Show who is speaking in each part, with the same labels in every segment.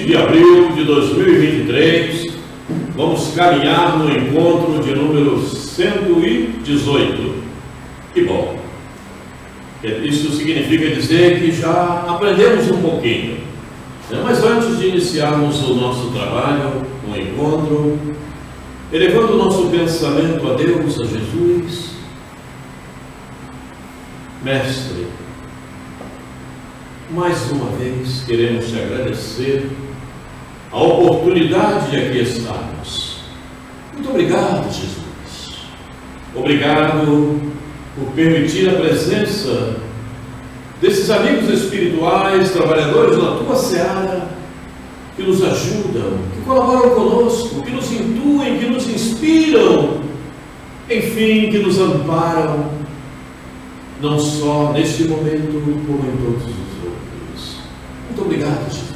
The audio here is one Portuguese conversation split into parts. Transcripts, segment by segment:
Speaker 1: de abril de 2023, vamos caminhar no encontro de número 118. Que bom! Isso significa dizer que já aprendemos um pouquinho. Mas antes de iniciarmos o nosso trabalho, o encontro, elevando o nosso pensamento a Deus, a Jesus, Mestre, mais uma vez queremos te agradecer a oportunidade de aqui estarmos. Muito obrigado, Jesus. Obrigado por permitir a presença desses amigos espirituais, trabalhadores na tua seara, que nos ajudam, que colaboram conosco, que nos intuem, que nos inspiram, enfim, que nos amparam, não só neste momento, como em todos os outros. Muito obrigado, Jesus.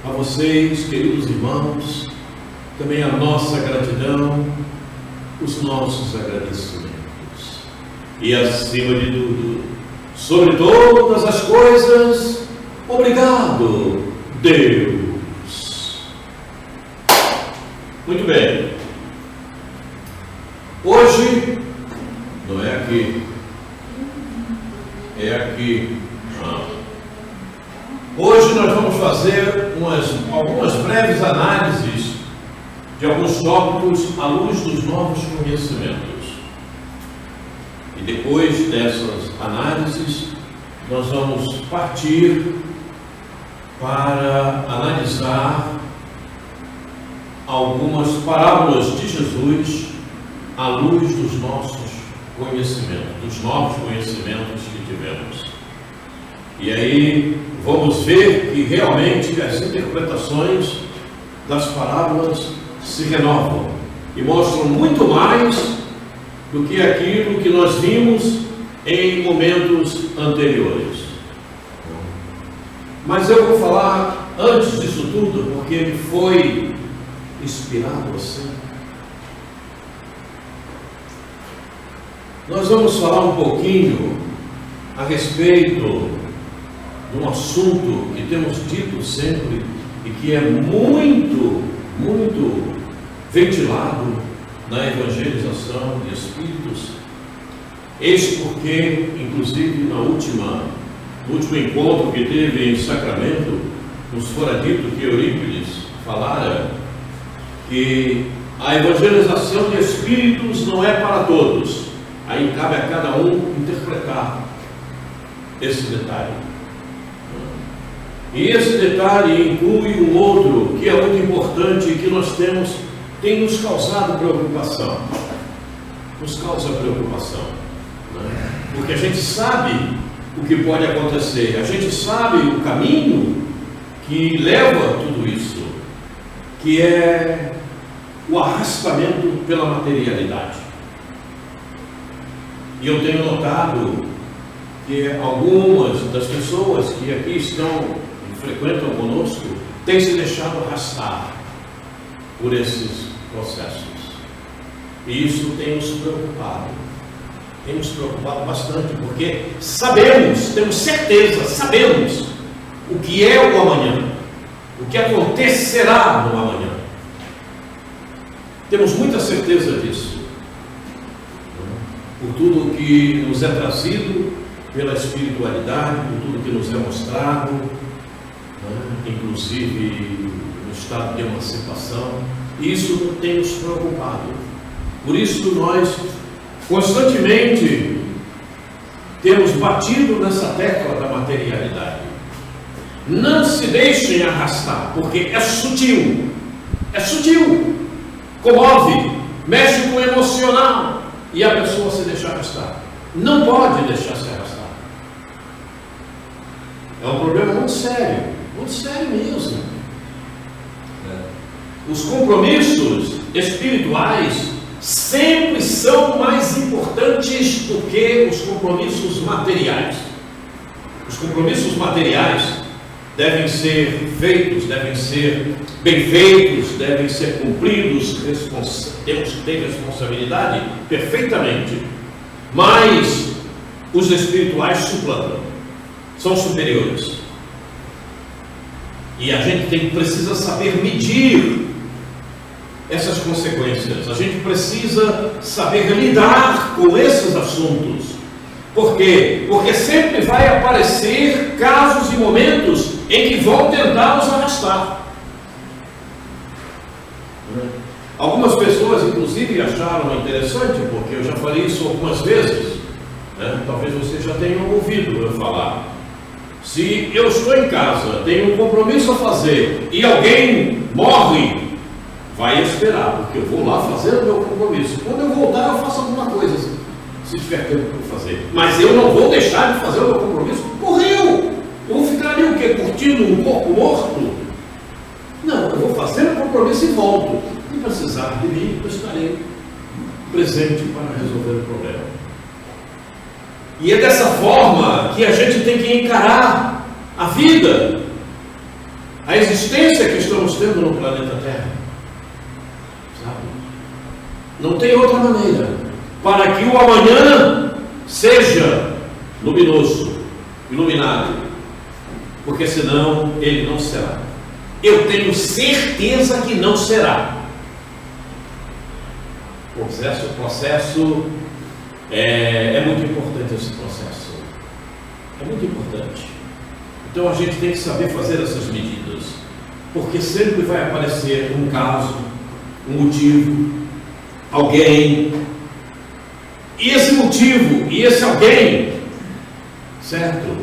Speaker 1: A vocês, queridos irmãos, também a nossa gratidão, os nossos agradecimentos. E acima de tudo, sobre todas as coisas, obrigado, Deus. Muito bem. Hoje, não é aqui, é aqui. Hoje nós vamos fazer algumas breves análises de alguns tópicos à luz dos novos conhecimentos. E depois dessas análises, nós vamos partir para analisar algumas parábolas de Jesus à luz dos nossos conhecimentos, dos novos conhecimentos que tivemos. E aí vamos ver que realmente as interpretações das parábolas se renovam e mostram muito mais do que aquilo que nós vimos em momentos anteriores. Mas eu vou falar antes disso tudo, porque ele foi inspirado assim. Nós vamos falar um pouquinho a respeito de um assunto que temos dito sempre e que é muito ventilado na evangelização de espíritos. Eis porque, inclusive, no último encontro que teve em Sacramento, nos fora dito que Eurípides falara que a evangelização de espíritos não é para todos. Aí cabe a cada um interpretar esse detalhe. E esse detalhe inclui um outro que é muito importante e que tem nos causado preocupação. Nos causa preocupação. Porque a gente sabe o que pode acontecer, a gente sabe o caminho que leva tudo isso, que é o arrastamento pela materialidade. E eu tenho notado que algumas das pessoas que aqui estão e frequentam conosco têm se deixado arrastar por esses processos. E isso tem nos preocupado. Tem nos preocupado bastante, porque temos certeza, sabemos o que é o amanhã, o que acontecerá no amanhã. Temos muita certeza disso, por tudo que nos é trazido pela espiritualidade, por tudo que nos é mostrado, inclusive no estado de emancipação. Isso tem nos preocupado. Por isso nós constantemente temos batido nessa tecla da materialidade. Não se deixem arrastar, porque é sutil, comove, mexe com o emocional e a pessoa se deixa arrastar. Não pode deixar se arrastar. É um problema muito sério mesmo. Os compromissos espirituais sempre são mais importantes do que os compromissos materiais. Os compromissos materiais devem ser feitos, devem ser bem feitos, devem ser cumpridos, temos que ter responsabilidade perfeitamente, mas os espirituais suplantam, são superiores. E a gente precisa saber medir essas consequências. A gente precisa saber lidar com esses assuntos. Por quê? Porque sempre vai aparecer casos e momentos em que vão tentar nos arrastar. Algumas pessoas, inclusive, acharam interessante, porque eu já falei isso algumas vezes, né? Talvez vocês já tenham ouvido eu falar. Se eu estou em casa, tenho um compromisso a fazer e alguém morre, vai esperar, porque eu vou lá fazer o meu compromisso. Quando eu voltar, eu faço alguma coisa, se tiver tempo para fazer. Mas eu não vou deixar de fazer o meu compromisso. Morreu! Eu vou ficar ali o quê? Curtindo um corpo morto? Não, eu vou fazer o compromisso e volto. Se precisar de mim, eu estarei presente para resolver o problema. E é dessa forma que a gente tem que encarar a vida, a existência que estamos tendo no planeta Terra. Sabe? Não tem outra maneira para que o amanhã seja luminoso, iluminado, porque senão ele não será. Eu tenho certeza que não será. O processo é muito importante, esse processo. É muito importante. Então a gente tem que saber fazer essas medidas, porque sempre vai aparecer um caso, um motivo, alguém. E esse motivo e esse alguém, certo?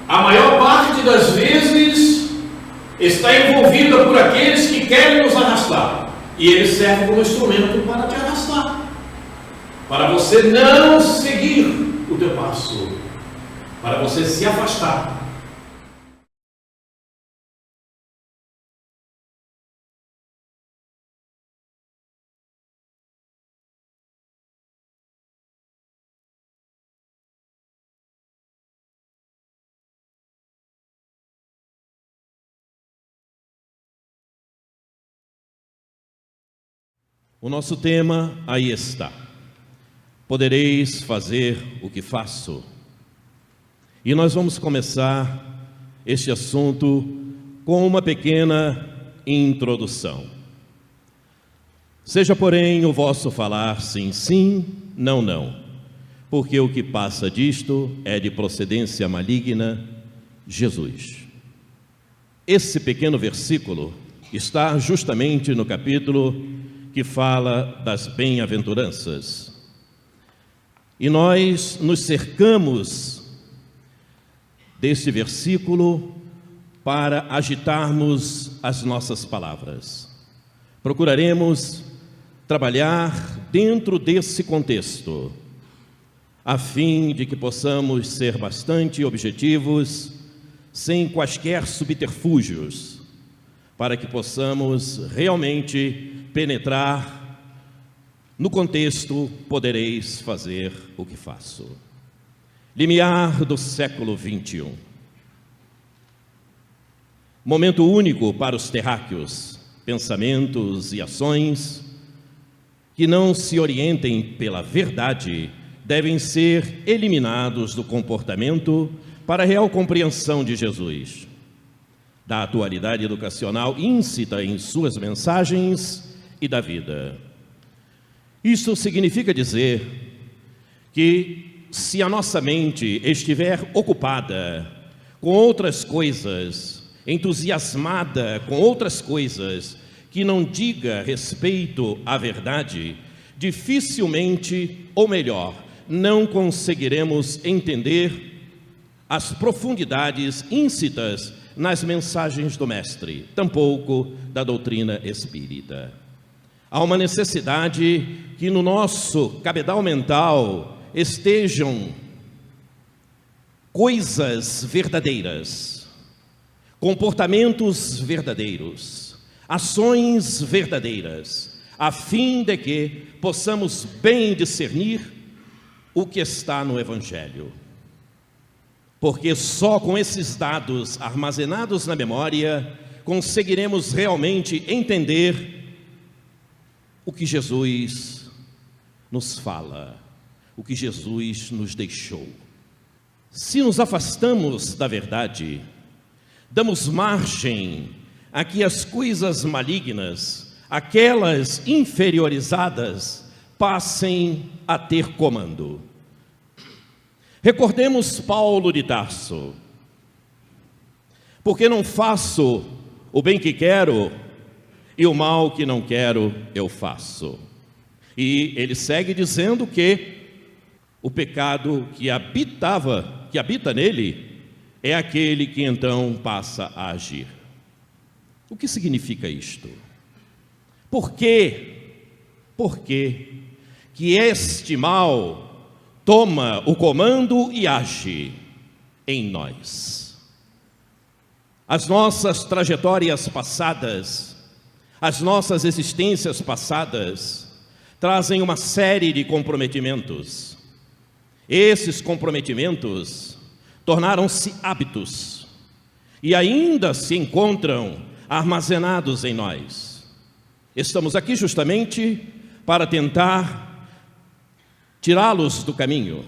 Speaker 1: A maior parte das vezes está envolvida por aqueles que querem nos arrastar. E ele serve como instrumento para te arrastar, para você não seguir o teu passo, para você se afastar.
Speaker 2: O nosso tema aí está. Podereis fazer o que faço. E nós vamos começar este assunto com uma pequena introdução. Seja, porém, o vosso falar sim, sim, não, não, porque o que passa disto é de procedência maligna, Jesus. Esse pequeno versículo está justamente no capítulo que fala das bem-aventuranças. E nós nos cercamos deste versículo para agitarmos as nossas palavras. Procuraremos trabalhar dentro desse contexto, a fim de que possamos ser bastante objetivos, sem quaisquer subterfúgios, para que possamos realmente penetrar no contexto. Podereis fazer o que faço. Limiar do século 21. Momento único para os terráqueos, pensamentos e ações que não se orientem pela verdade devem ser eliminados do comportamento para a real compreensão de Jesus, da atualidade educacional íncita em suas mensagens e da vida. Isso significa dizer que se a nossa mente estiver ocupada com outras coisas, entusiasmada com outras coisas que não diga respeito à verdade, dificilmente, ou melhor, não conseguiremos entender as profundidades íncitas nas mensagens do Mestre, tampouco da doutrina espírita. Há uma necessidade que no nosso cabedal mental estejam coisas verdadeiras, comportamentos verdadeiros, ações verdadeiras, a fim de que possamos bem discernir o que está no Evangelho. Porque só com esses dados armazenados na memória conseguiremos realmente entender o que Jesus nos fala, o que Jesus nos deixou. Se nos afastamos da verdade, damos margem a que as coisas malignas, aquelas inferiorizadas, passem a ter comando. Recordemos Paulo de Tarso: porque não faço o bem que quero e o mal que não quero eu faço. E ele segue dizendo que o pecado que habita nele, é aquele que então passa a agir. O que significa isto? Por quê? Por quê que este mal toma o comando e age em nós? As nossas trajetórias passadas, as nossas existências passadas, trazem uma série de comprometimentos. Esses comprometimentos tornaram-se hábitos e ainda se encontram armazenados em nós. Estamos aqui justamente para tentar tirá-los do caminho.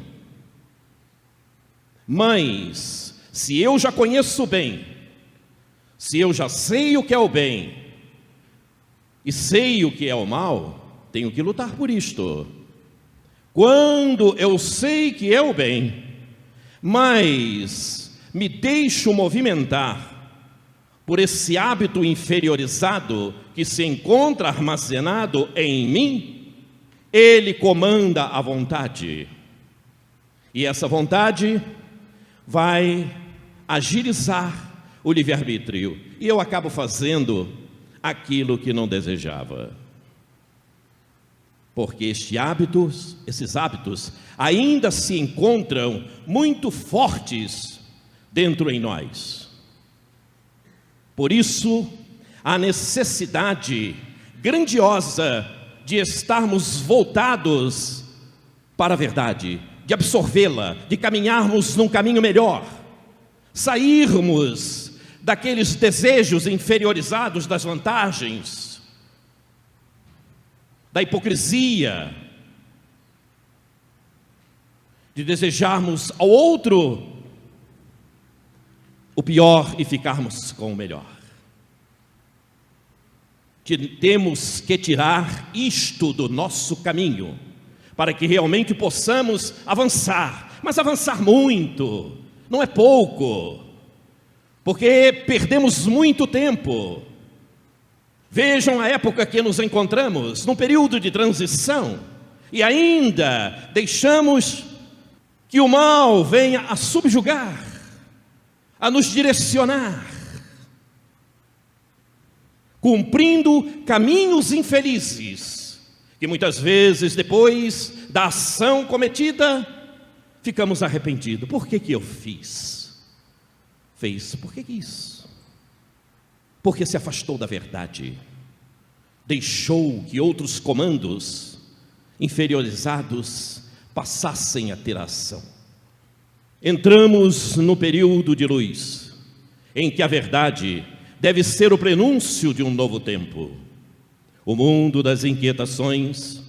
Speaker 2: Mas, se eu já conheço o bem, se eu já sei o que é o bem e sei o que é o mal, tenho que lutar por isto. Quando eu sei que é o bem, mas me deixo movimentar por esse hábito inferiorizado que se encontra armazenado em mim, ele comanda a vontade. E essa vontade vai agilizar o livre-arbítrio. E eu acabo fazendo aquilo que não desejava. Porque esses hábitos ainda se encontram muito fortes dentro em nós. Por isso, a necessidade grandiosa de estarmos voltados para a verdade, de absorvê-la, de caminharmos num caminho melhor, sairmos daqueles desejos inferiorizados das vantagens, da hipocrisia, de desejarmos ao outro o pior e ficarmos com o melhor. Temos que tirar isto do nosso caminho, para que realmente possamos avançar, mas avançar muito, não é pouco, porque perdemos muito tempo. Vejam a época que nos encontramos, num período de transição, e ainda deixamos que o mal venha a subjugar, a nos direcionar, cumprindo caminhos infelizes, que muitas vezes depois da ação cometida, ficamos arrependidos. Por que eu fiz? Fez porque quis. Porque se afastou da verdade, deixou que outros comandos inferiorizados passassem a ter ação. Entramos no período de luz, em que a verdade deve ser o prenúncio de um novo tempo. O mundo das inquietações,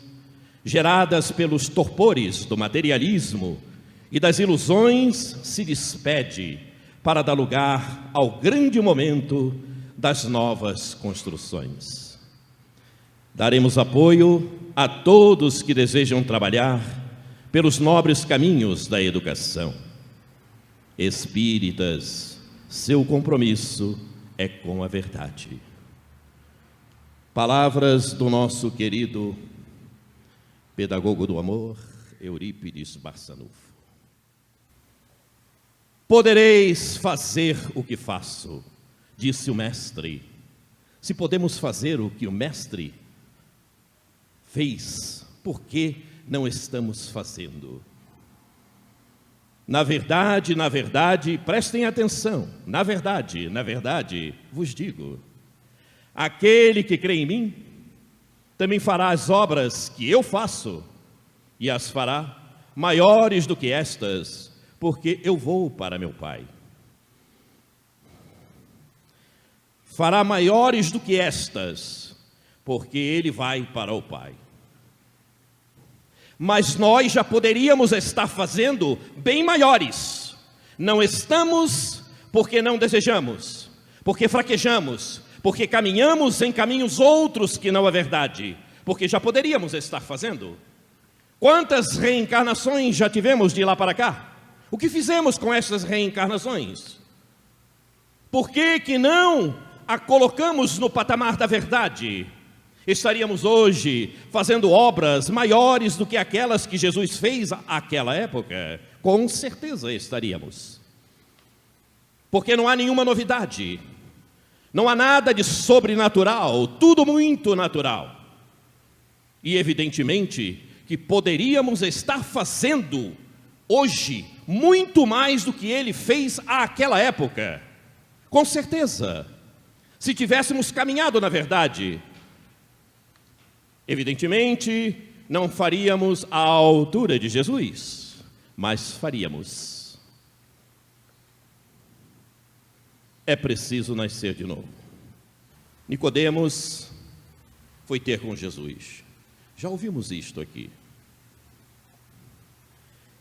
Speaker 2: geradas pelos torpores do materialismo e das ilusões, se despede para dar lugar ao grande momento das novas construções. Daremos apoio a todos que desejam trabalhar pelos nobres caminhos da educação. Espíritas, seu compromisso é com a verdade. Palavras do nosso querido pedagogo do amor, Eurípides Barçanufo. Podereis fazer o que faço, disse o mestre. Se podemos fazer o que o mestre fez, por que não estamos fazendo? Na verdade, prestem atenção, na verdade, vos digo, aquele que crê em mim, também fará as obras que eu faço, e as fará maiores do que estas, porque eu vou para meu Pai. Fará maiores do que estas, porque ele vai para o Pai. Mas nós já poderíamos estar fazendo bem maiores. Não estamos porque não desejamos. porque fraquejamos, porque caminhamos em caminhos outros que não a verdade, porque já poderíamos estar fazendo. Quantas reencarnações já tivemos de lá para cá? O que fizemos com essas reencarnações? Por que não a colocamos no patamar da verdade? Estaríamos hoje fazendo obras maiores do que aquelas que Jesus fez naquela época? Com certeza estaríamos. Porque não há nenhuma novidade, não há nada de sobrenatural, tudo muito natural. E evidentemente que poderíamos estar fazendo hoje muito mais do que ele fez àquela época. Com certeza, se tivéssemos caminhado na verdade. Evidentemente, não faríamos à altura de Jesus, mas faríamos. É preciso nascer de novo. Nicodemos foi ter com Jesus. Já ouvimos isto aqui.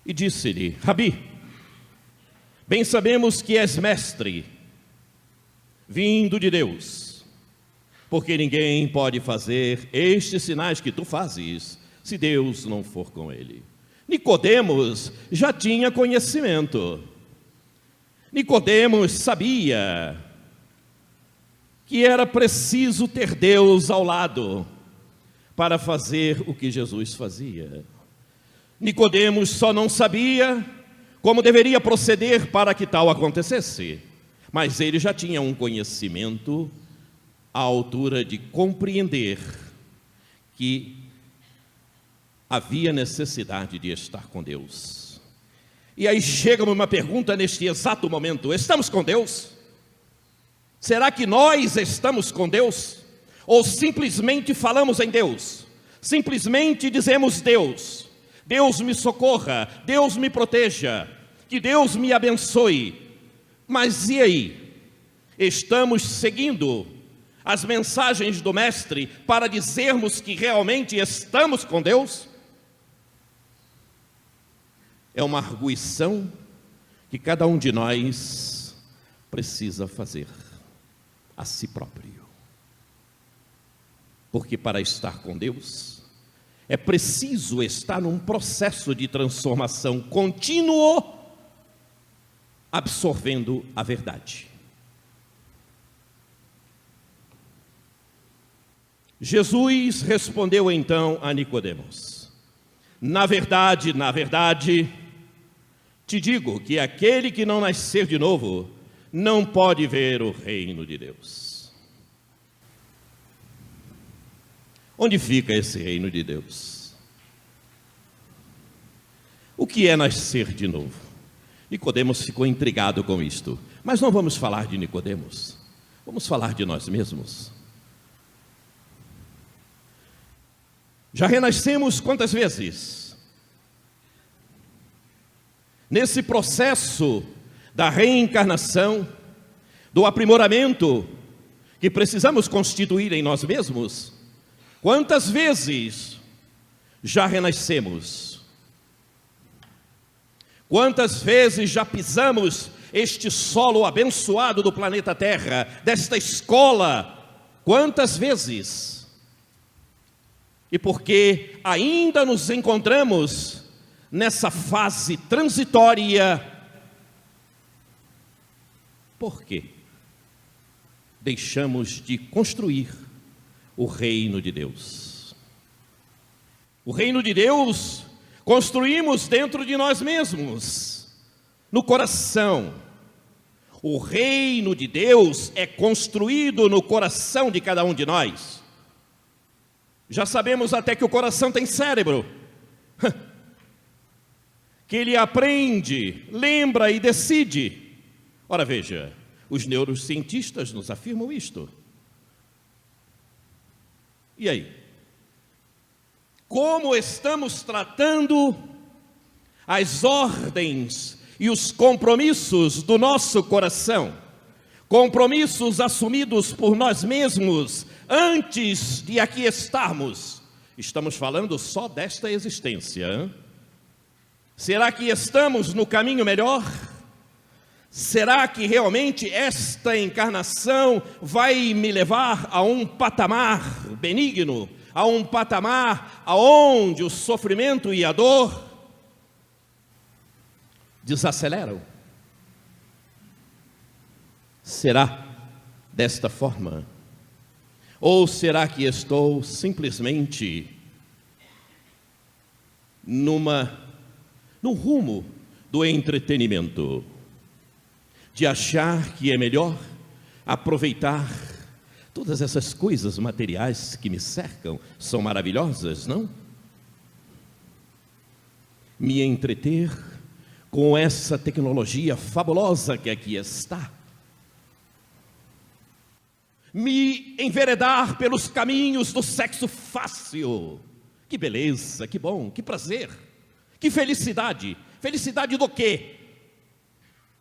Speaker 2: E disse-lhe: Rabi, bem sabemos que és mestre, vindo de Deus, porque ninguém pode fazer estes sinais que tu fazes, se Deus não for com ele. Nicodemos já tinha conhecimento. Nicodemos sabia que era preciso ter Deus ao lado para fazer o que Jesus fazia. Nicodemos só não sabia como deveria proceder para que tal acontecesse, mas ele já tinha um conhecimento à altura de compreender que havia necessidade de estar com Deus. E aí chega-me uma pergunta neste exato momento: estamos com Deus? Será que nós estamos com Deus? Ou simplesmente falamos em Deus? Simplesmente dizemos: Deus me socorra, Deus me proteja, que Deus me abençoe. Mas e aí? Estamos seguindo as mensagens do Mestre para dizermos que realmente estamos com Deus? É uma arguição que cada um de nós precisa fazer a si próprio. Porque para estar com Deus, é preciso estar num processo de transformação contínuo, absorvendo a verdade. Jesus respondeu então a Nicodemos: na verdade, te digo que aquele que não nascer de novo não pode ver o reino de Deus. Onde fica esse reino de Deus? O que é nascer de novo? Nicodemos ficou intrigado com isto. Mas não vamos falar de Nicodemos, vamos falar de nós mesmos. Já renascemos quantas vezes? Nesse processo da reencarnação, do aprimoramento que precisamos constituir em nós mesmos, quantas vezes já renascemos? Quantas vezes já pisamos este solo abençoado do planeta Terra, desta escola? Quantas vezes? E porque ainda nos encontramos nessa fase transitória, por quê? Deixamos de construir o reino de Deus. O reino de Deus construímos dentro de nós mesmos, no coração. O reino de Deus é construído no coração de cada um de nós. Já sabemos até que o coração tem cérebro, que ele aprende, lembra e decide. Ora veja, os neurocientistas nos afirmam isto. E aí? Como estamos tratando as ordens e os compromissos do nosso coração? Compromissos assumidos por nós mesmos antes de aqui estarmos. Estamos falando só desta existência, hein? Será que estamos no caminho melhor? Será que realmente esta encarnação vai me levar a um patamar benigno, a um patamar aonde o sofrimento e a dor desaceleram? Será desta forma? Ou será que estou simplesmente no rumo do entretenimento, de achar que é melhor aproveitar todas essas coisas materiais que me cercam, são maravilhosas, não? Me entreter com essa tecnologia fabulosa que aqui está, me enveredar pelos caminhos do sexo fácil. Que beleza, que bom, que prazer, que felicidade. Felicidade do quê?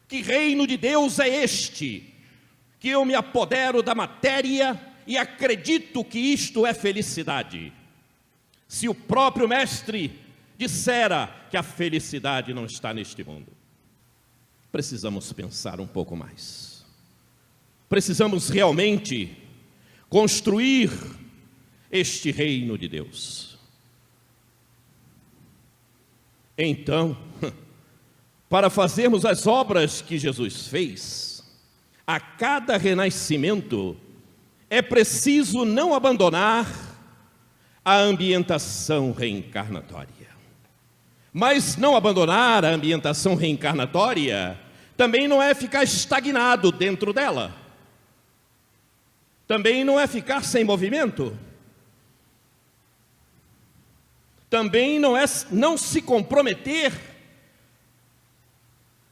Speaker 2: Que reino de Deus é este? Que eu me apodero da matéria e acredito que isto é felicidade. Se o próprio mestre dissera que a felicidade não está neste mundo. Precisamos pensar um pouco mais. Precisamos realmente construir este reino de Deus. Então, para fazermos as obras que Jesus fez, a cada renascimento é preciso não abandonar a ambientação reencarnatória. Mas não abandonar a ambientação reencarnatória também não é ficar estagnado dentro dela. Também não é ficar sem movimento. Também não é não se comprometer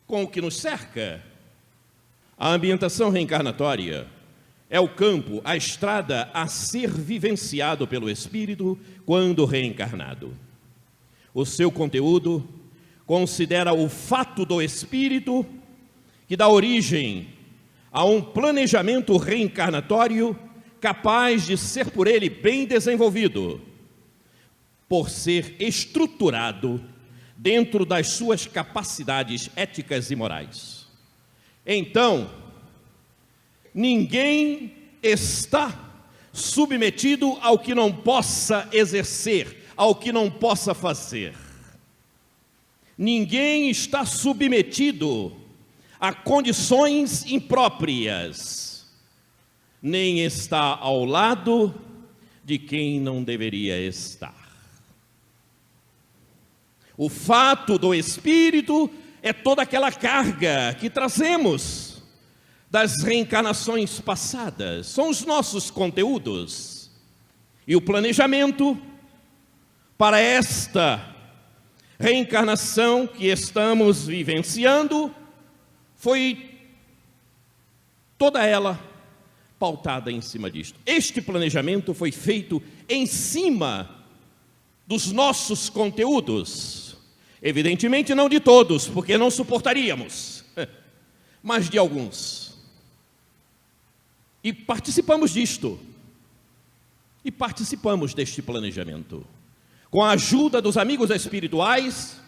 Speaker 2: com o que nos cerca. A ambientação reencarnatória é o campo, a estrada a ser vivenciado pelo espírito quando reencarnado. O seu conteúdo considera o fato do espírito que dá origem a um planejamento reencarnatório capaz de ser por ele bem desenvolvido, por ser estruturado dentro das suas capacidades éticas e morais. Então, ninguém está submetido ao que não possa exercer, ao que não possa fazer. Ninguém está submetido a condições impróprias, nem está ao lado de quem não deveria estar. O fato do espírito é toda aquela carga que trazemos das reencarnações passadas, são os nossos conteúdos. E o planejamento para esta reencarnação que estamos vivenciando foi toda ela pautada em cima disto. Este planejamento foi feito em cima dos nossos conteúdos. Evidentemente não de todos, porque não suportaríamos, mas de alguns. E participamos disto. E participamos deste planejamento. Com a ajuda dos amigos espirituais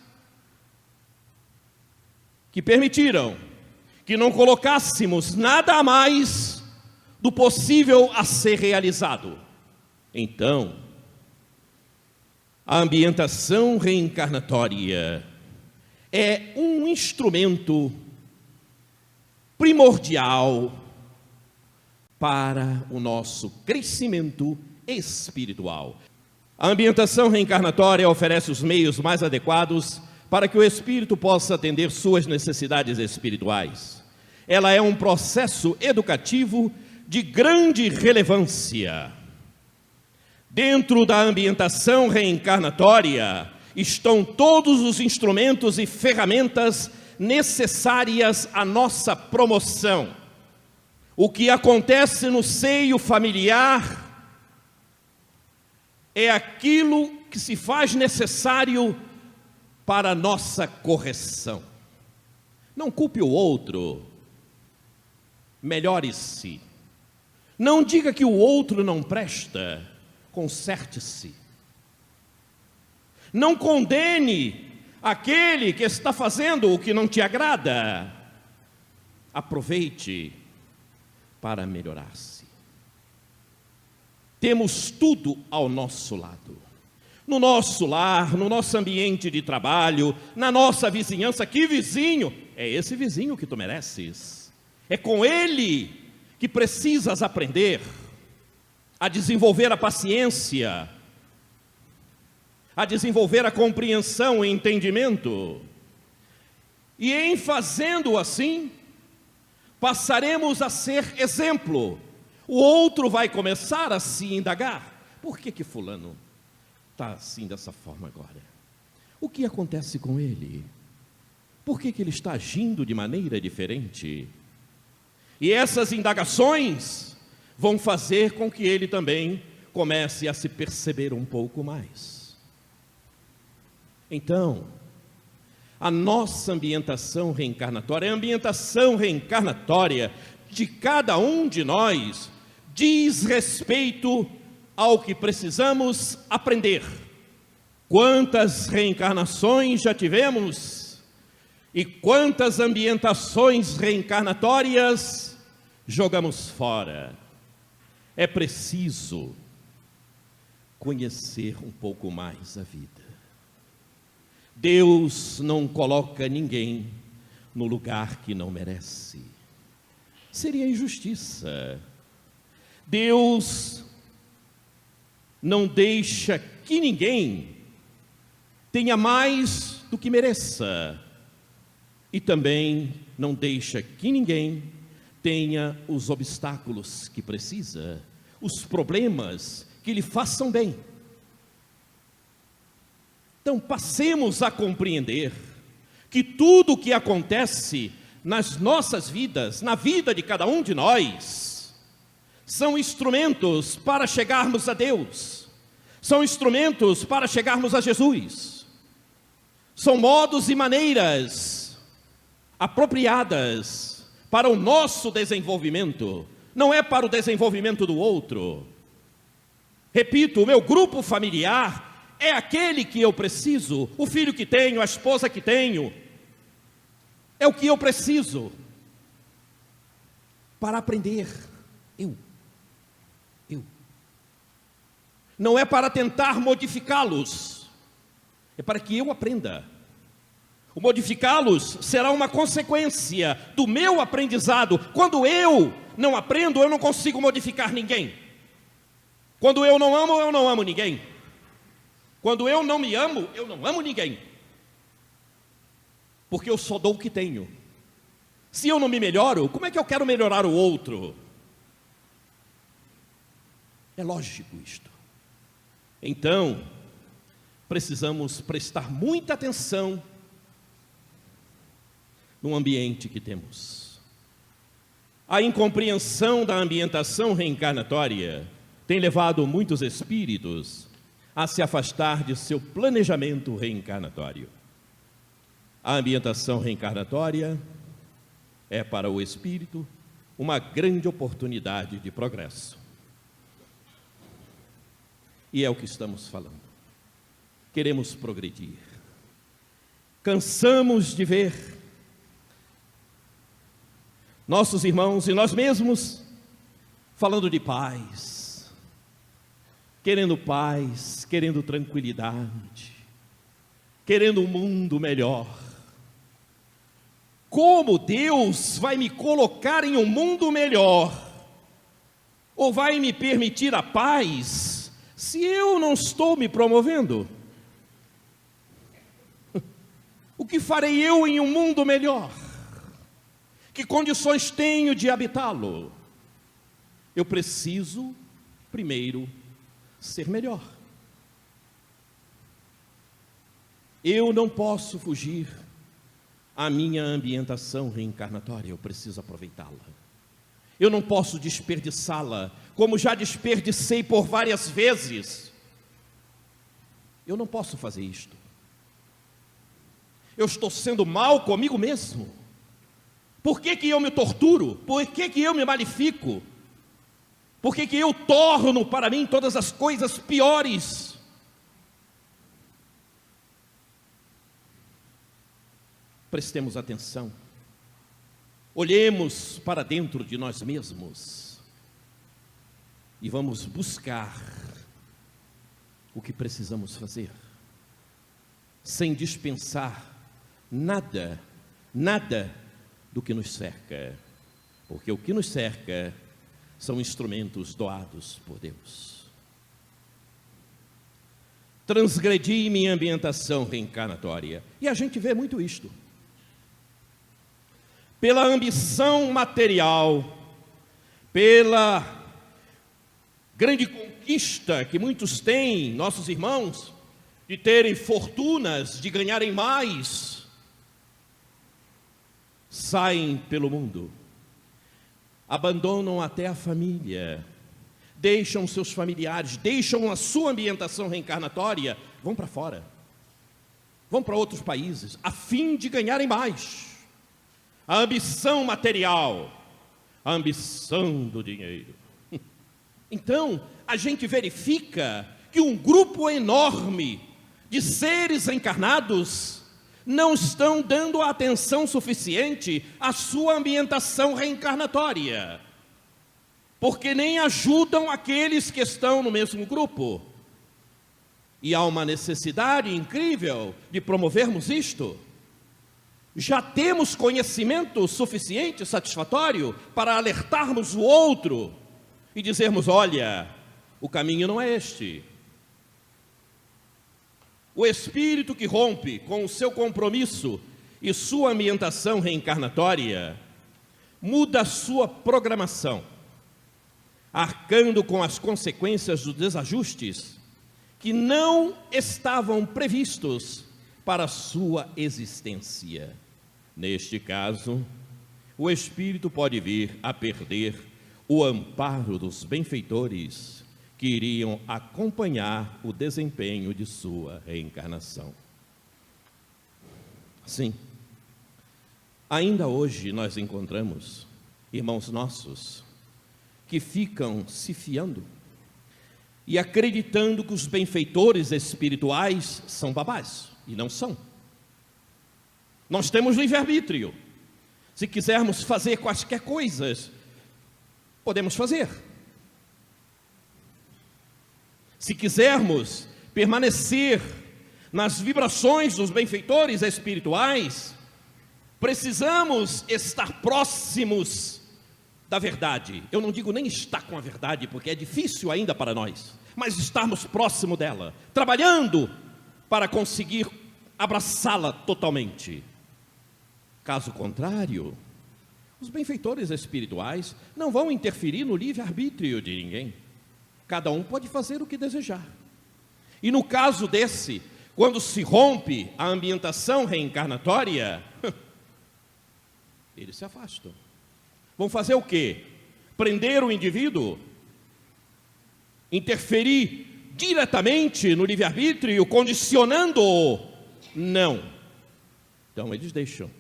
Speaker 2: que permitiram que não colocássemos nada a mais do possível a ser realizado. Então, a ambientação reencarnatória é um instrumento primordial para o nosso crescimento espiritual. A ambientação reencarnatória oferece os meios mais adequados para que o espírito possa atender suas necessidades espirituais. Ela é um processo educativo de grande relevância. Dentro da ambientação reencarnatória estão todos os instrumentos e ferramentas necessárias à nossa promoção. O que acontece no seio familiar é aquilo que se faz necessário para a nossa correção. Não culpe o outro, melhore-se. Não diga que o outro não presta, conserte-se. Não condene aquele que está fazendo o que não te agrada. aproveite para melhorar-se. Temos tudo ao nosso lado. No nosso lar, no nosso ambiente de trabalho, na nossa vizinhança. Que vizinho? É esse vizinho que tu mereces. É com ele que precisas aprender a desenvolver a paciência, a desenvolver a compreensão e entendimento. E em fazendo assim, passaremos a ser exemplo. O outro vai começar a se indagar. Por que fulano está assim dessa forma agora? O que acontece com ele? Por que ele está agindo de maneira diferente? E essas indagações vão fazer com que ele também comece a se perceber um pouco mais. Então, a nossa ambientação reencarnatória, a ambientação reencarnatória de cada um de nós, diz respeito ao que precisamos aprender. Quantas reencarnações já tivemos e quantas ambientações reencarnatórias jogamos fora. É preciso conhecer um pouco mais a vida. Deus não coloca ninguém no lugar que não merece. Seria injustiça. Deus não deixa que ninguém tenha mais do que mereça. E também não deixa que ninguém tenha os obstáculos que precisa, os problemas que lhe façam bem. Então passemos a compreender que tudo o que acontece nas nossas vidas, na vida de cada um de nós, são instrumentos para chegarmos a Deus, são instrumentos para chegarmos a Jesus, são modos e maneiras apropriadas para o nosso desenvolvimento, não é para o desenvolvimento do outro. Repito, o meu grupo familiar é aquele que eu preciso, o filho que tenho, a esposa que tenho, é o que eu preciso para aprender. Eu. Não é para tentar modificá-los, é para que eu aprenda. O modificá-los será uma consequência do meu aprendizado. Quando eu não aprendo, eu não consigo modificar ninguém. Quando eu não amo ninguém. Quando eu não me amo, eu não amo ninguém. Porque eu só dou o que tenho. Se eu não me melhoro, como é que eu quero melhorar o outro? É lógico isto. Então, precisamos prestar muita atenção no ambiente que temos. A incompreensão da ambientação reencarnatória tem levado muitos espíritos a se afastar de seu planejamento reencarnatório. A ambientação reencarnatória é para o espírito uma grande oportunidade de progresso. E é o que estamos falando. Queremos progredir. Cansamos de ver nossos irmãos e nós mesmos falando de paz, querendo tranquilidade, querendo um mundo melhor. Como Deus vai me colocar em um mundo melhor? Ou vai me permitir a paz se eu não estou me promovendo? O que farei eu em um mundo melhor? Que condições tenho de habitá-lo? Eu preciso, primeiro, ser melhor. Eu não posso fugir à minha ambientação reencarnatória, eu preciso aproveitá-la. Eu não posso desperdiçá-la, como já desperdicei por várias vezes. Eu não posso fazer isto. Eu estou sendo mal comigo mesmo. Por que eu me torturo? Por que eu me malifico? Por que eu torno para mim todas as coisas piores? Prestemos atenção. olhemos para dentro de nós mesmos e vamos buscar o que precisamos fazer, sem dispensar nada do que nos cerca, porque o que nos cerca são instrumentos doados por Deus. Transgredi minha ambientação reencarnatória, e a gente vê muito isto. Pela ambição material, pela grande conquista que muitos têm, nossos irmãos, de terem fortunas, de ganharem mais, saem pelo mundo, abandonam até a família, deixam seus familiares, deixam a sua ambientação reencarnatória, vão para fora, vão para outros países, a fim de ganharem mais. A ambição material, a ambição do dinheiro. Então, a gente verifica que um grupo enorme de seres encarnados não estão dando a atenção suficiente à sua ambientação reencarnatória, porque nem ajudam aqueles que estão no mesmo grupo. E há uma necessidade incrível de promovermos isto. Já temos conhecimento suficiente, satisfatório, para alertarmos o outro e dizermos: olha, o caminho não é este. O espírito que rompe com o seu compromisso e sua ambientação reencarnatória muda a sua programação, arcando com as consequências dos desajustes que não estavam previstos para a sua existência. Neste caso, o espírito pode vir a perder o amparo dos benfeitores que iriam acompanhar o desempenho de sua reencarnação. Sim, ainda hoje nós encontramos irmãos nossos que ficam se fiando e acreditando que os benfeitores espirituais são babás, e não são. Nós temos livre-arbítrio. Se quisermos fazer quaisquer coisas, podemos fazer. Se quisermos permanecer nas vibrações dos benfeitores espirituais, precisamos estar próximos da verdade. Eu não digo nem estar com a verdade, porque é difícil ainda para nós, mas estarmos próximo dela, trabalhando para conseguir abraçá-la totalmente. Caso contrário, os benfeitores espirituais não vão interferir no livre-arbítrio de ninguém. Cada um pode fazer o que desejar. E no caso desse, quando se rompe a ambientação reencarnatória, eles se afastam. Vão fazer o quê? Prender o indivíduo? Interferir diretamente no livre-arbítrio, condicionando-o? Não. Então eles deixam.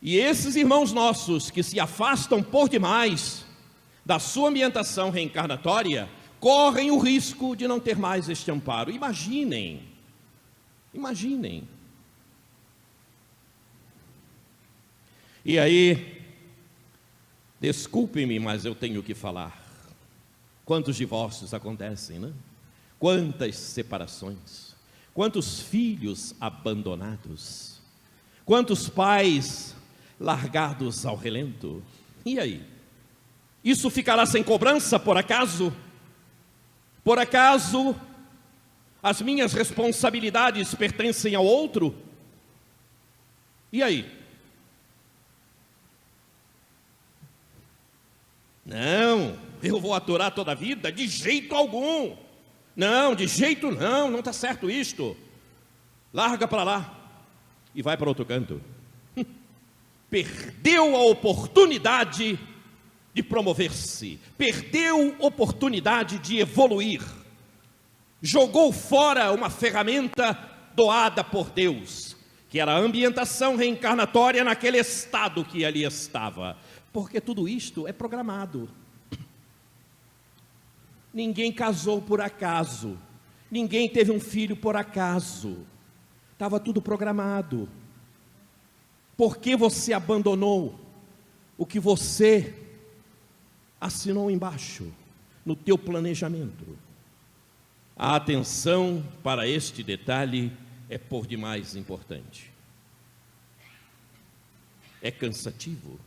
Speaker 2: E esses irmãos nossos que se afastam por demais da sua ambientação reencarnatória, correm o risco de não ter mais este amparo. Imaginem. E aí, desculpem-me, mas eu tenho que falar. Quantos divórcios acontecem, né? Quantas separações, quantos filhos abandonados, quantos pais largados ao relento. E aí? Isso ficará sem cobrança, por acaso? Por acaso as minhas responsabilidades pertencem ao outro? E aí? Não, eu vou aturar toda a vida? De jeito algum. Não, de jeito não está certo isto. Larga para lá e vai para outro canto. Perdeu a oportunidade de promover-se, perdeu a oportunidade de evoluir, jogou fora uma ferramenta doada por Deus, que era a ambientação reencarnatória naquele estado que ali estava, porque tudo isto é programado. Ninguém casou por acaso, ninguém teve um filho por acaso, estava tudo programado. Por que você abandonou o que você assinou embaixo, no teu planejamento. A atenção para este detalhe é por demais importante. É cansativo,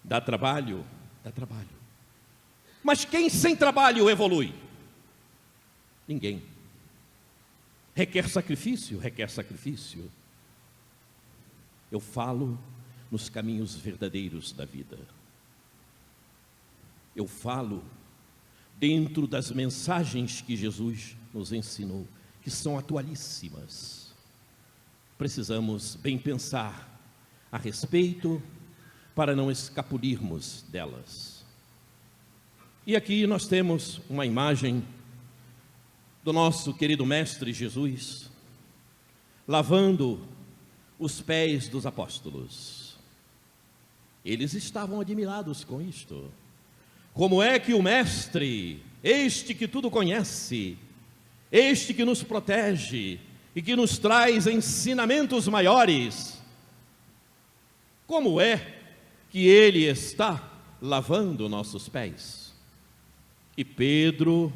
Speaker 2: dá trabalho, dá trabalho. Mas quem sem trabalho evolui? Ninguém. Requer sacrifício, requer sacrifício. Eu falo nos caminhos verdadeiros da vida. Eu falo dentro das mensagens que Jesus nos ensinou, que são atualíssimas. Precisamos bem pensar a respeito para não escapulirmos delas. E aqui nós temos uma imagem do nosso querido Mestre Jesus lavando os pés dos apóstolos. Eles estavam admirados com isto. Como é que o Mestre, este que tudo conhece, este que nos protege e que nos traz ensinamentos maiores, como é que ele está lavando nossos pés? E Pedro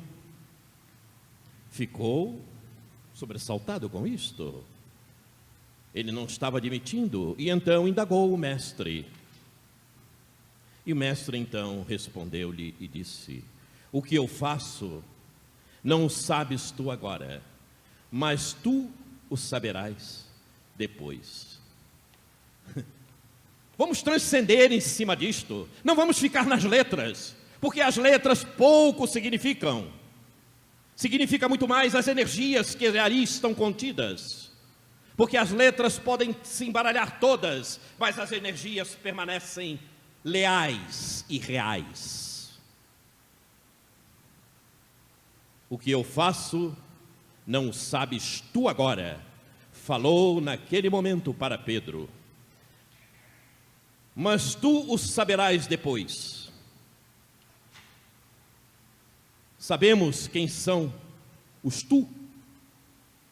Speaker 2: ficou sobressaltado com isto. Ele não estava admitindo, e então indagou o mestre. E o mestre então respondeu-lhe e disse: o que eu faço não o sabes tu agora, mas tu o saberás depois. Vamos transcender em cima disto, não vamos ficar nas letras, porque as letras pouco significam. Significa muito mais as energias que ali estão contidas, porque as letras podem se embaralhar todas, mas as energias permanecem leais e reais. O que eu faço não sabes tu agora, falou naquele momento para Pedro, mas tu o saberás depois. Sabemos quem são os tu,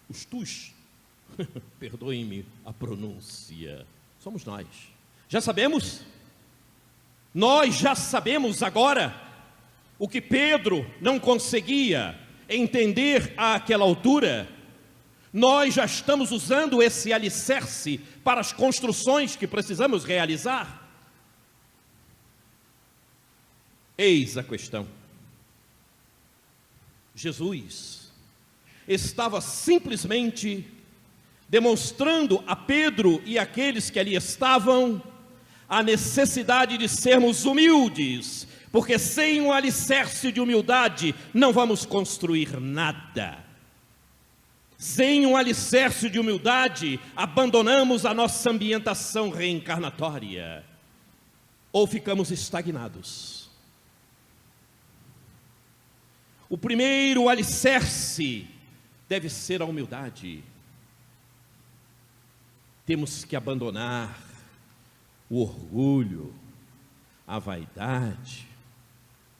Speaker 2: os tus, perdoem-me a pronúncia, somos nós. Já sabemos? Nós já sabemos agora o que Pedro não conseguia entender àquela altura. Nós já estamos usando esse alicerce para as construções que precisamos realizar. Eis a questão. Jesus estava simplesmente demonstrando a Pedro e aqueles que ali estavam a necessidade de sermos humildes, porque sem um alicerce de humildade não vamos construir nada. Sem um alicerce de humildade, abandonamos a nossa ambientação reencarnatória ou ficamos estagnados. O primeiro alicerce deve ser a humildade. Temos que abandonar o orgulho, a vaidade,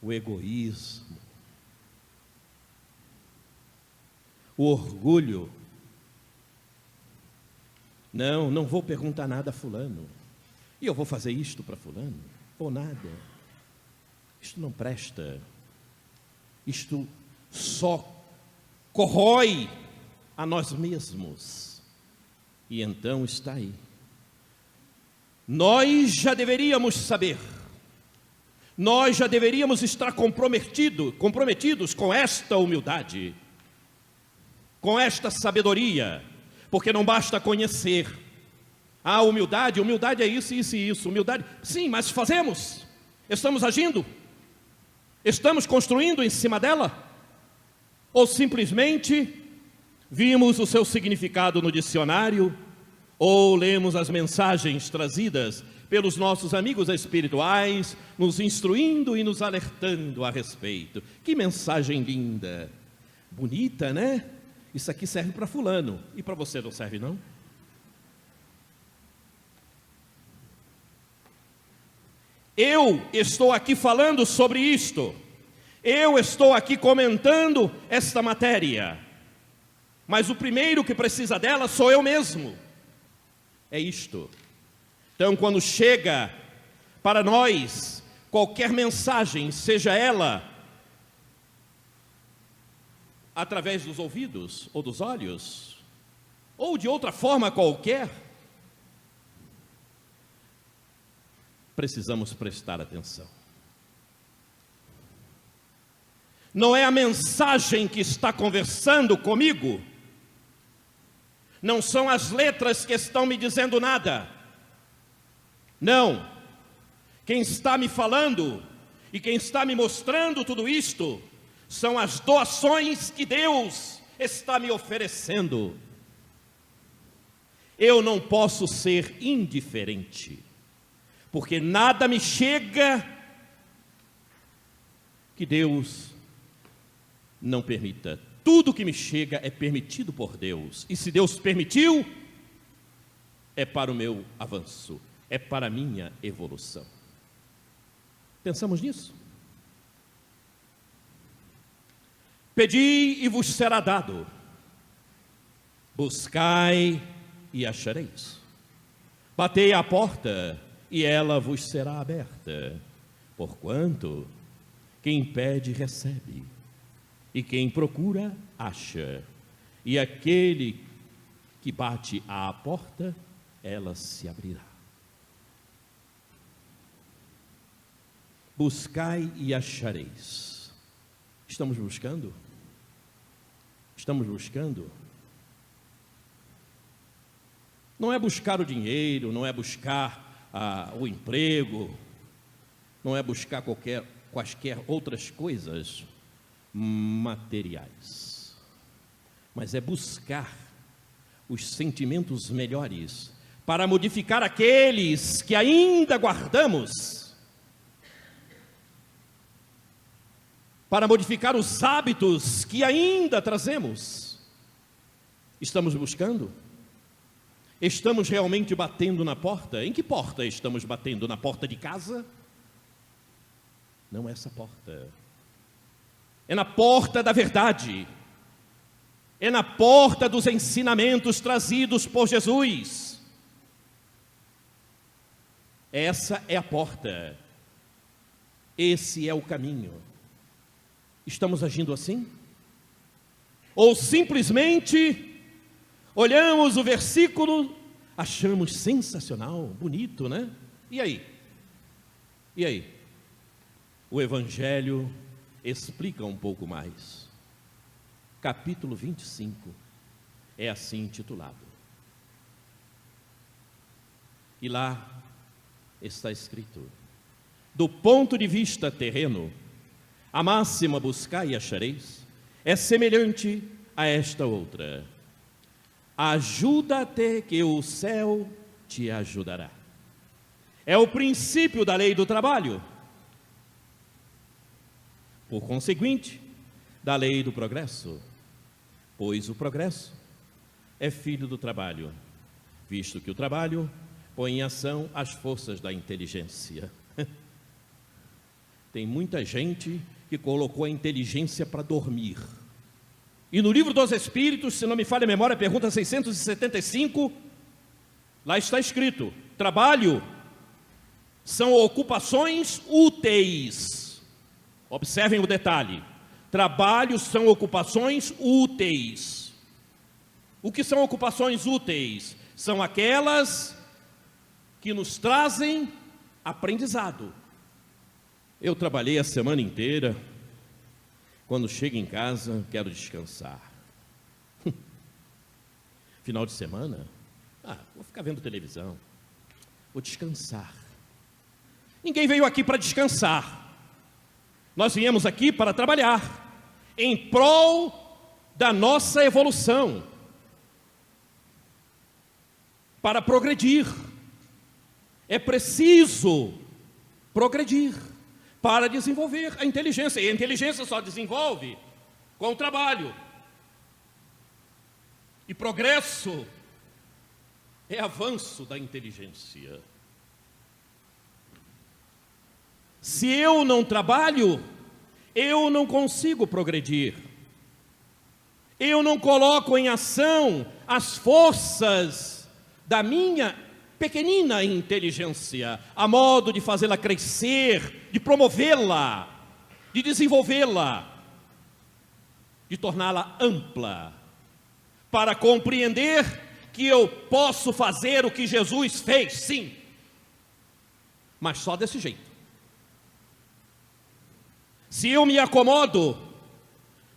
Speaker 2: o egoísmo. O orgulho. Não vou perguntar nada a fulano. E eu vou fazer isto para fulano? Ou nada. Isto não presta. Isto só corrói a nós mesmos. E então está aí. Nós já deveríamos saber. Nós já deveríamos estar comprometidos com esta humildade, com esta sabedoria, porque não basta conhecer. Humildade é isso, isso e isso. Humildade, sim, mas fazemos, estamos agindo, estamos construindo em cima dela, ou simplesmente vimos o seu significado no dicionário, ou lemos as mensagens trazidas pelos nossos amigos espirituais, nos instruindo e nos alertando a respeito. Que mensagem linda, bonita, né? Isso aqui serve para fulano, e para você não serve não? Eu estou aqui falando sobre isto, eu estou aqui comentando esta matéria, mas o primeiro que precisa dela sou eu mesmo. É isto. Então, quando chega Para nós, qualquer mensagem, seja ela através dos ouvidos ou dos olhos, ou de outra forma qualquer, precisamos prestar atenção. Não é a mensagem que está conversando comigo, não são as letras que estão me dizendo nada. Não, quem está me falando e quem está me mostrando tudo isto são as doações que Deus está me oferecendo. Eu não posso ser indiferente, porque nada me chega que Deus não permita. Tudo que me chega é permitido por Deus. E se Deus permitiu, é para o meu avanço, é para a minha evolução. Pensamos nisso? Pedi e vos será dado. Buscai e achareis. Batei à porta e ela vos será aberta. Porquanto quem pede recebe, e quem procura acha, e aquele que bate à porta, ela se abrirá. Buscai e achareis. Estamos buscando? Estamos buscando? Não é buscar o dinheiro, não é buscar o emprego, não é buscar quaisquer outras coisas materiais, mas é buscar os sentimentos melhores para modificar aqueles que ainda guardamos, para modificar os hábitos que ainda trazemos. Estamos buscando? Estamos realmente batendo na porta? Em que porta estamos batendo? Na porta de casa? Não é essa porta. É na porta da verdade. É na porta dos ensinamentos trazidos por Jesus. Essa é a porta. Esse é o caminho. Estamos agindo assim? Ou simplesmente olhamos o versículo, achamos sensacional, bonito, né? E aí? E aí? O Evangelho explica um pouco mais. Capítulo 25 é assim intitulado. E lá está escrito: do ponto de vista terreno, a máxima buscai e achareis é semelhante a esta outra: ajuda-te que o céu te ajudará. É o princípio da lei do trabalho. Por conseguinte, da lei do progresso, pois o progresso é filho do trabalho, visto que o trabalho põe em ação as forças da inteligência. Tem muita gente que colocou a inteligência para dormir. E no livro dos Espíritos, se não me falha a memória, pergunta 675, lá está escrito: trabalho são ocupações úteis. Observem o detalhe: trabalho são ocupações úteis. O que são ocupações úteis? São aquelas que nos trazem aprendizado. Eu trabalhei a semana inteira, quando chego em casa, quero descansar. Final de semana, vou ficar vendo televisão, vou descansar. Ninguém veio aqui para descansar. Nós viemos aqui para trabalhar, em prol da nossa evolução, para progredir. É preciso progredir para desenvolver a inteligência. E a inteligência só desenvolve com o trabalho. E progresso é avanço da inteligência. Se eu não trabalho, eu não consigo progredir. Eu não coloco em ação as forças da minha pequenina inteligência, a modo de fazê-la crescer, de promovê-la, de desenvolvê-la, de torná-la ampla, para compreender que eu posso fazer o que Jesus fez, sim, mas só desse jeito. Se eu me acomodo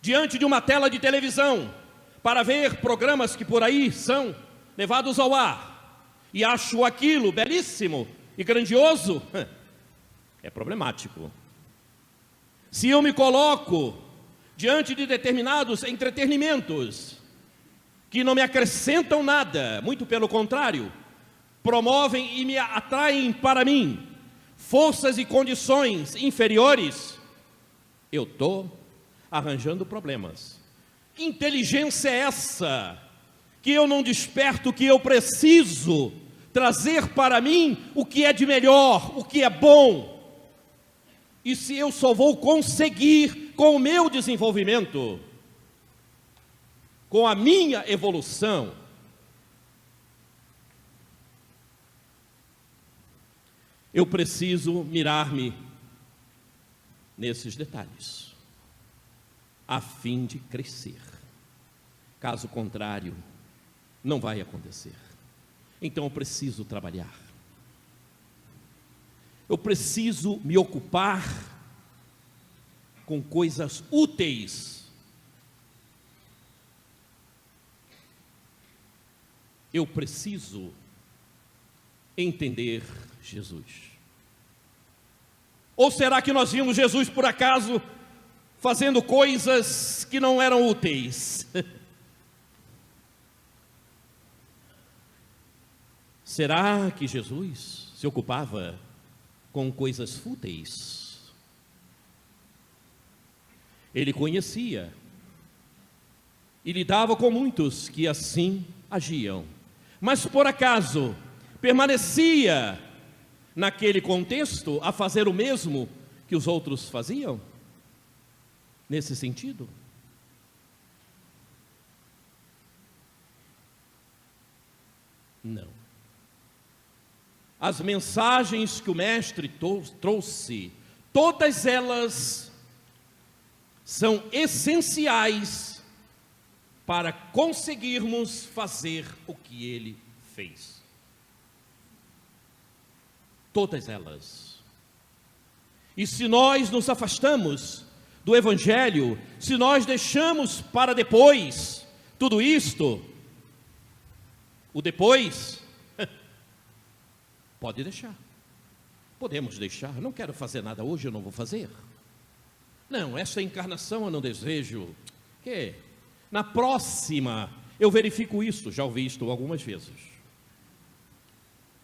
Speaker 2: diante de uma tela de televisão para ver programas que por aí são levados ao ar e acho aquilo belíssimo e grandioso, é problemático. Se eu me coloco diante de determinados entretenimentos que não me acrescentam nada, muito pelo contrário, promovem e me atraem para mim forças e condições inferiores, eu estou arranjando problemas. Que inteligência é essa que eu não desperto o que eu preciso trazer para mim, o que é de melhor, o que é bom? E se eu só vou conseguir com o meu desenvolvimento, com a minha evolução, eu preciso mirar-me nesses detalhes, a fim de crescer. Caso contrário, não vai acontecer. Então eu preciso trabalhar. Eu preciso me ocupar com coisas úteis. Eu preciso entender Jesus. Ou será que nós vimos Jesus por acaso fazendo coisas que não eram úteis? Será que Jesus se ocupava com coisas fúteis? Ele conhecia e lidava com muitos que assim agiam, mas por acaso permanecia naquele contexto a fazer o mesmo que os outros faziam? Nesse sentido? Não. As mensagens que o Mestre trouxe, todas elas são essenciais para conseguirmos fazer o que ele fez. Todas elas. E se nós nos afastamos do Evangelho, se nós deixamos para depois tudo isto, o depois, pode deixar. Podemos deixar. Não quero fazer nada hoje, eu não vou fazer. Não, essa encarnação eu não desejo. Que na próxima eu verifico isso, já ouvi isto algumas vezes.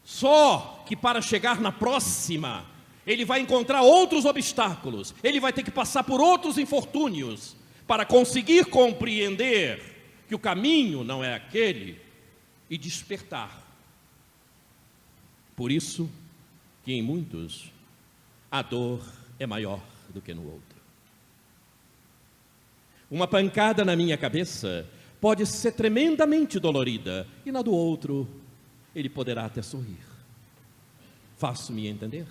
Speaker 2: Só que para chegar na próxima, ele vai encontrar outros obstáculos, ele vai ter que passar por outros infortúnios, para conseguir compreender que o caminho não é aquele e despertar. Por isso que em muitos a dor é maior do que no outro. Uma pancada na minha cabeça pode ser tremendamente dolorida, e na do outro ele poderá até sorrir. Faço-me entender?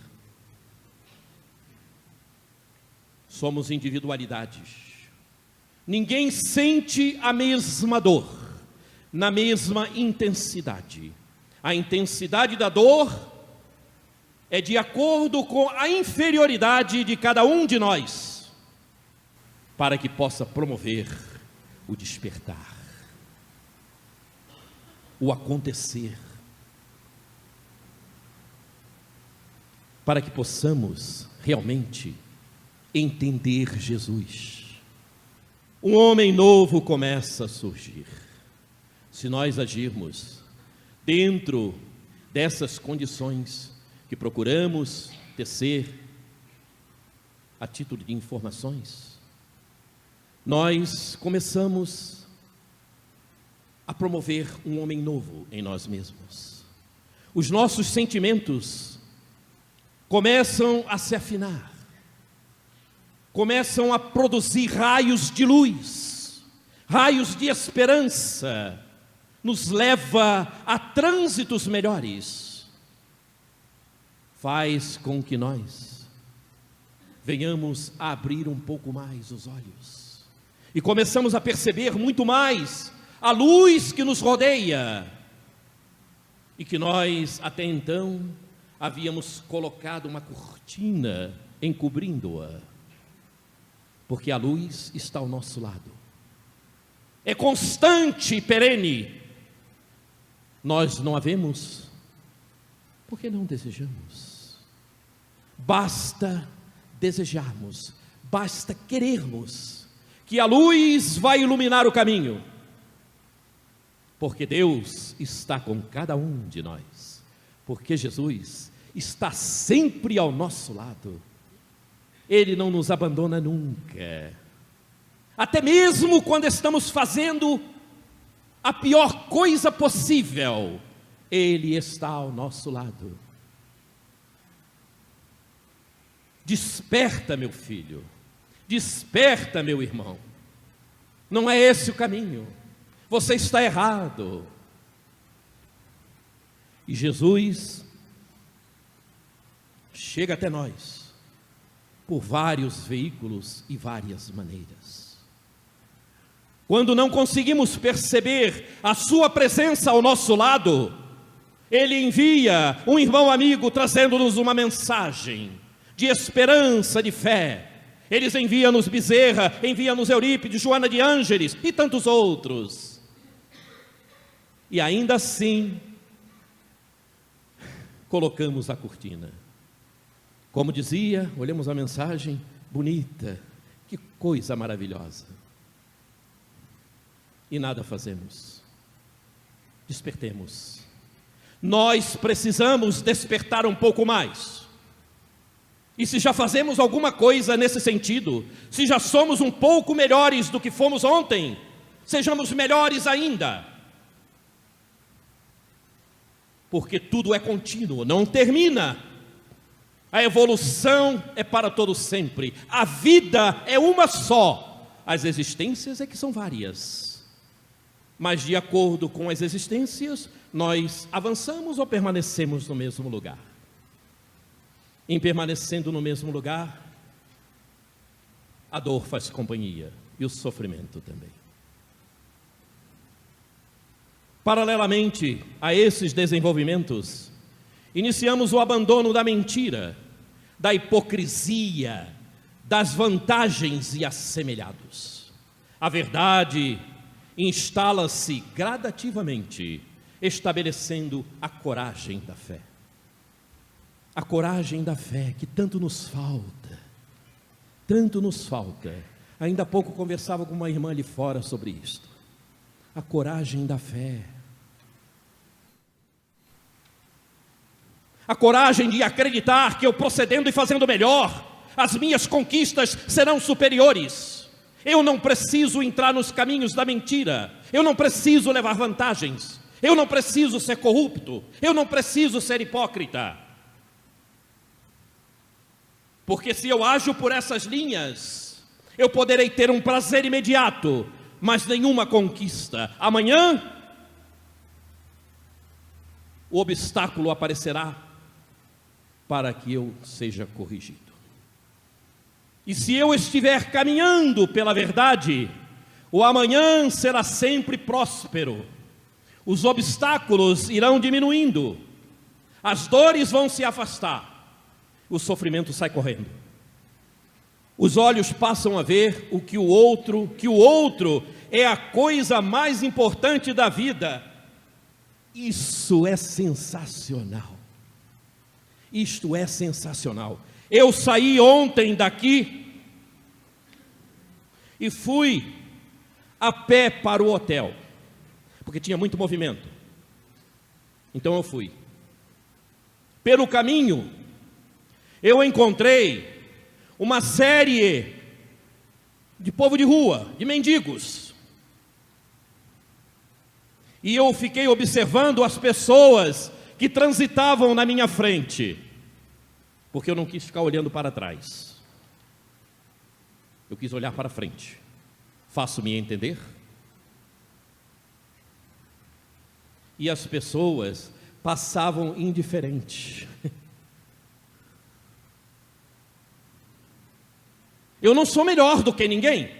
Speaker 2: Somos individualidades. Ninguém sente a mesma dor, na mesma intensidade. A intensidade da dor é de acordo com a inferioridade de cada um de nós, para que possa promover o despertar, o acontecer, para que possamos realmente entender Jesus. Um homem novo começa a surgir. Se nós agirmos dentro dessas condições que procuramos tecer a título de informações, nós começamos a promover um homem novo em nós mesmos. Os nossos sentimentos começam a se afinar, começam a produzir raios de luz, raios de esperança, nos leva a trânsitos melhores. faz com que nós venhamos a abrir um pouco mais os olhos e começamos a perceber muito mais a luz que nos rodeia e que nós até então havíamos colocado uma cortina encobrindo-a, porque a luz está ao nosso lado, é constante e perene. Nós não a vemos porque não desejamos. Basta desejarmos, basta querermos, que a luz vai iluminar o caminho, porque Deus está com cada um de nós, porque Jesus está sempre ao nosso lado, Ele não nos abandona nunca, até mesmo quando estamos fazendo a pior coisa possível, Ele está ao nosso lado. Desperta, meu filho, desperta, meu irmão, não é esse o caminho, você está errado. E Jesus chega até nós por vários veículos e várias maneiras. Quando não conseguimos perceber a sua presença ao nosso lado, Ele envia um irmão amigo trazendo-nos uma mensagem de esperança, de fé. Eles enviam-nos Bezerra, enviam-nos Eurípides, Joana de Ângeles e tantos outros. E ainda assim, colocamos a cortina. Como dizia, olhamos a mensagem, bonita, que coisa maravilhosa. E nada fazemos. Despertemos. Nós precisamos despertar um pouco mais. E se já fazemos alguma coisa nesse sentido, se já somos um pouco melhores do que fomos ontem, sejamos melhores ainda. Porque tudo é contínuo, não termina. A evolução é para todo sempre. A vida é uma só. As existências é que são várias. Mas de acordo com as existências, nós avançamos ou permanecemos no mesmo lugar. Em permanecendo no mesmo lugar, a dor faz companhia e o sofrimento também. Paralelamente a esses desenvolvimentos, iniciamos o abandono da mentira, da hipocrisia, das vantagens e assemelhados. A verdade instala-se gradativamente, estabelecendo a coragem da fé. A coragem da fé que tanto nos falta, tanto nos falta. Ainda há pouco conversava com uma irmã ali fora sobre isto. A coragem da fé. A coragem de acreditar que eu procedendo e fazendo melhor, as minhas conquistas serão superiores. Eu não preciso entrar nos caminhos da mentira. Eu não preciso levar vantagens. Eu não preciso ser corrupto. Eu não preciso ser hipócrita. Porque se eu ajo por essas linhas, eu poderei ter um prazer imediato, mas nenhuma conquista. Amanhã, o obstáculo aparecerá para que eu seja corrigido. E se eu estiver caminhando pela verdade, o amanhã será sempre próspero. Os obstáculos irão diminuindo, as dores vão se afastar. O sofrimento sai correndo. Os olhos passam a ver que o outro é a coisa mais importante da vida. Isso é sensacional. Isto é sensacional. Eu saí ontem daqui e fui a pé para o hotel, porque tinha muito movimento. Então eu fui. Pelo caminho, eu encontrei uma série de povo de rua, de mendigos. E eu fiquei observando as pessoas que transitavam na minha frente, porque eu não quis ficar olhando para trás. Eu quis olhar para frente. Faço-me entender? E as pessoas passavam indiferentes. Eu não sou melhor do que ninguém,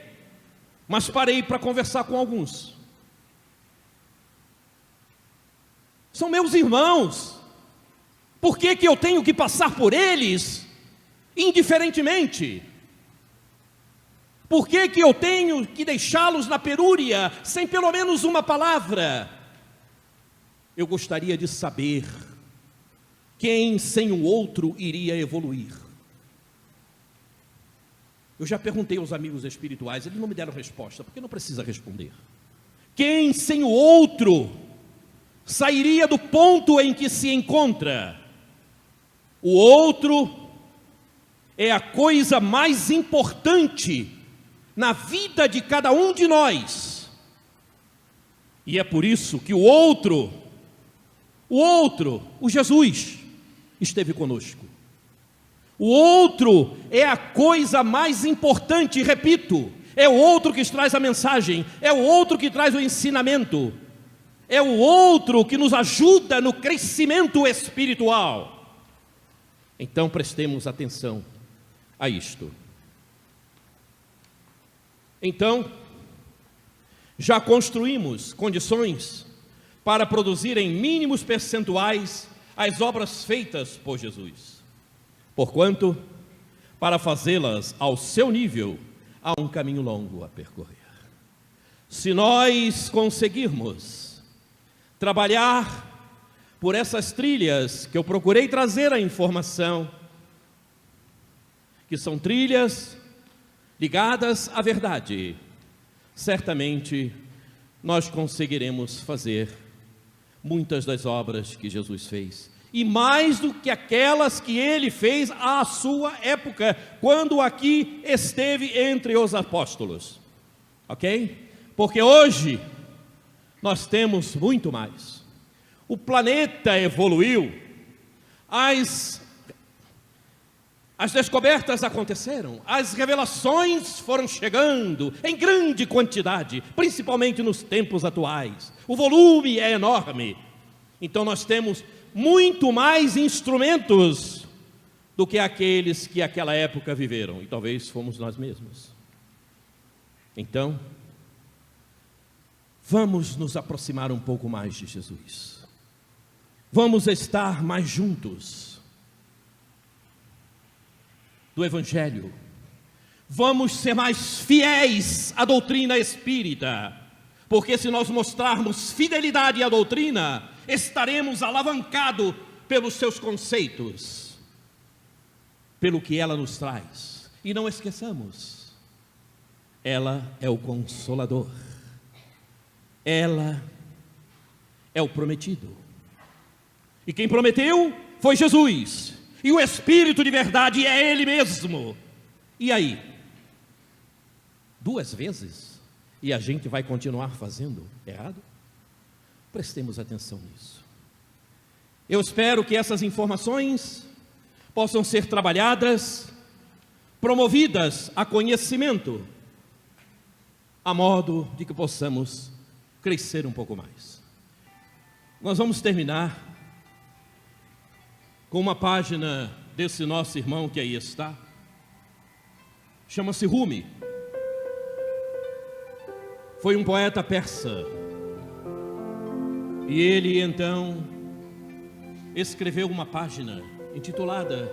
Speaker 2: mas parei para conversar com alguns. São meus irmãos. Por que eu tenho que passar por eles indiferentemente? Por que eu tenho que deixá-los na penúria sem pelo menos uma palavra? Eu gostaria de saber quem sem o outro iria evoluir. Eu já perguntei aos amigos espirituais, eles não me deram resposta, porque não precisa responder. Quem sem o outro sairia do ponto em que se encontra? O outro é a coisa mais importante na vida de cada um de nós. E é por isso que o outro, o Jesus, esteve conosco. O outro é a coisa mais importante, repito, é o outro que traz a mensagem, é o outro que traz o ensinamento, é o outro que nos ajuda no crescimento espiritual. Então prestemos atenção a isto. Então, já construímos condições para produzir em mínimos percentuais as obras feitas por Jesus. Porquanto, para fazê-las ao seu nível, há um caminho longo a percorrer. Se nós conseguirmos trabalhar por essas trilhas que eu procurei trazer a informação, que são trilhas ligadas à verdade, certamente nós conseguiremos fazer muitas das obras que Jesus fez, e mais do que aquelas que ele fez à sua época, quando aqui esteve entre os apóstolos, ok? Porque hoje nós temos muito mais. O planeta evoluiu, as descobertas aconteceram, as revelações foram chegando em grande quantidade, principalmente nos tempos atuais. O volume é enorme. Então nós temos muito mais instrumentos do que aqueles que naquela época viveram, e talvez fomos nós mesmos. Então, vamos nos aproximar um pouco mais de Jesus. Vamos estar mais juntos do Evangelho. Vamos ser mais fiéis à doutrina espírita, porque se nós mostrarmos fidelidade à doutrina, estaremos alavancados pelos seus conceitos, pelo que ela nos traz. E não esqueçamos, ela é o Consolador, ela é o prometido. E quem prometeu foi Jesus, e o Espírito de verdade é Ele mesmo. E aí? 2 vezes? E a gente vai continuar fazendo errado? Prestemos atenção nisso. Eu espero que essas informações possam ser trabalhadas, promovidas a conhecimento, a modo de que possamos crescer um pouco mais. Nós vamos terminar com uma página desse nosso irmão que aí está. Chama-se Rumi. Foi um poeta persa. E ele então escreveu uma página intitulada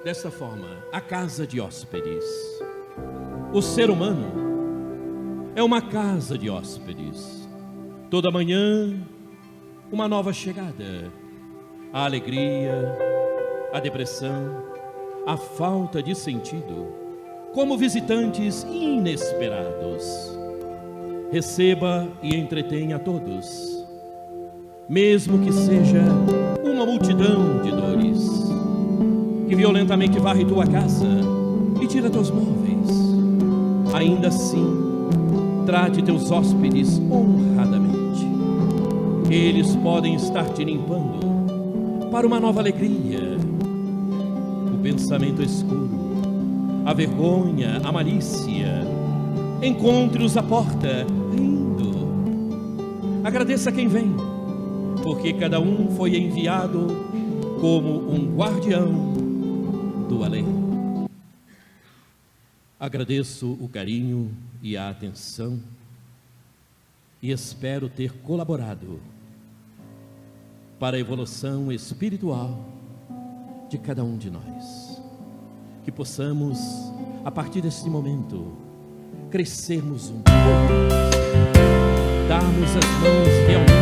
Speaker 2: dessa forma: A Casa de Hóspedes. O ser humano é uma casa de hóspedes. Toda manhã, uma nova chegada. A alegria, a depressão, a falta de sentido, como visitantes inesperados. Receba e entretenha a todos, mesmo que seja uma multidão de dores, que violentamente varre tua casa e tira teus móveis. Ainda assim, trate teus hóspedes honradamente. Eles podem estar te limpando para uma nova alegria. O pensamento escuro, a vergonha, a malícia, encontre-os à porta, rindo. Agradeça quem vem, porque cada um foi enviado como um guardião do além. Agradeço o carinho e a atenção e espero ter colaborado para a evolução espiritual de cada um de nós. Que possamos, a partir deste momento, crescermos um pouco, darmos as mãos realmente